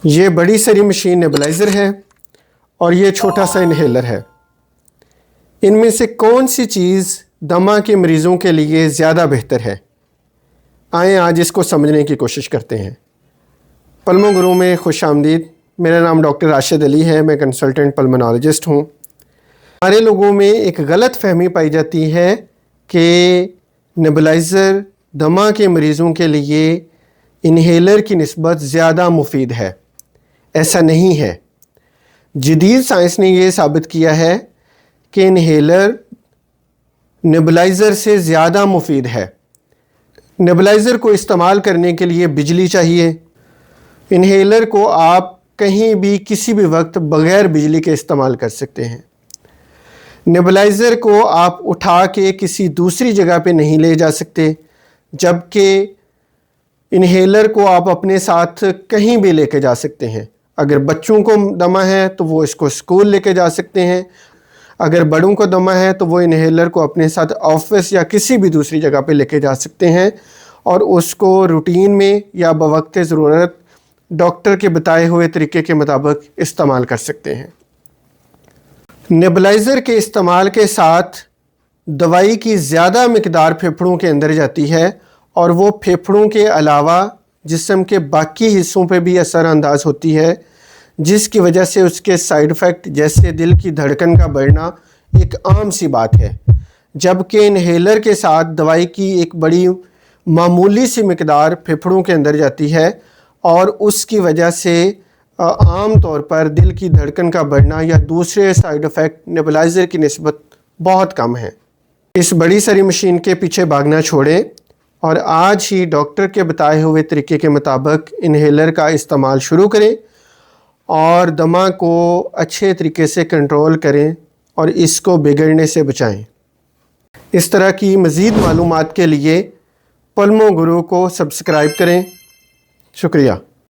یہ بڑی ساری مشین نیبولائزر ہے اور یہ چھوٹا سا انہیلر ہے۔ ان میں سے کون سی چیز دمہ کے مریضوں کے لیے زیادہ بہتر ہے؟ آئیں آج اس کو سمجھنے کی کوشش کرتے ہیں۔ پلمو گرو میں خوش آمدید۔ میرا نام ڈاکٹر راشد علی ہے، میں کنسلٹنٹ پلمنالوجسٹ ہوں۔ ہمارے لوگوں میں ایک غلط فہمی پائی جاتی ہے کہ نیبولائزر دمہ کے مریضوں کے لیے انہیلر کی نسبت زیادہ مفید ہے۔ ایسا نہیں ہے۔ جدید سائنس نے یہ ثابت کیا ہے کہ انہیلر نیبولائزر سے زیادہ مفید ہے۔ نیبولائزر کو استعمال کرنے کے لیے بجلی چاہیے۔ انہیلر کو آپ کہیں بھی کسی بھی وقت بغیر بجلی کے استعمال کر سکتے ہیں۔ نیبولائزر کو آپ اٹھا کے کسی دوسری جگہ پہ نہیں لے جا سکتے، جبکہ انہیلر کو آپ اپنے ساتھ کہیں بھی لے کے جا سکتے ہیں۔ اگر بچوں کو دمہ ہے تو وہ اس کو اسکول لے کے جا سکتے ہیں، اگر بڑوں کو دمہ ہے تو وہ انہیلر کو اپنے ساتھ آفس یا کسی بھی دوسری جگہ پہ لے کے جا سکتے ہیں اور اس کو روٹین میں یا بوقت ضرورت ڈاکٹر کے بتائے ہوئے طریقے کے مطابق استعمال کر سکتے ہیں۔ نیبولائزر کے استعمال کے ساتھ دوائی کی زیادہ مقدار پھیپھڑوں کے اندر جاتی ہے اور وہ پھیپھڑوں کے علاوہ جسم کے باقی حصوں پہ بھی اثر انداز ہوتی ہے، جس کی وجہ سے اس کے سائیڈ ایفیکٹ جیسے دل کی دھڑکن کا بڑھنا ایک عام سی بات ہے، جبکہ انہیلر کے ساتھ دوائی کی ایک بڑی معمولی سی مقدار پھیپھڑوں کے اندر جاتی ہے اور اس کی وجہ سے عام طور پر دل کی دھڑکن کا بڑھنا یا دوسرے سائیڈ ایفیکٹ نیبولائزر کی نسبت بہت کم ہے۔ اس بڑی ساری مشین کے پیچھے بھاگنا چھوڑیں اور آج ہی ڈاکٹر کے بتائے ہوئے طریقے کے مطابق انہیلر کا استعمال شروع کریں اور دمہ کو اچھے طریقے سے کنٹرول کریں اور اس کو بگڑنے سے بچائیں۔ اس طرح کی مزید معلومات کے لیے پلمو گرو کو سبسکرائب کریں۔ شکریہ۔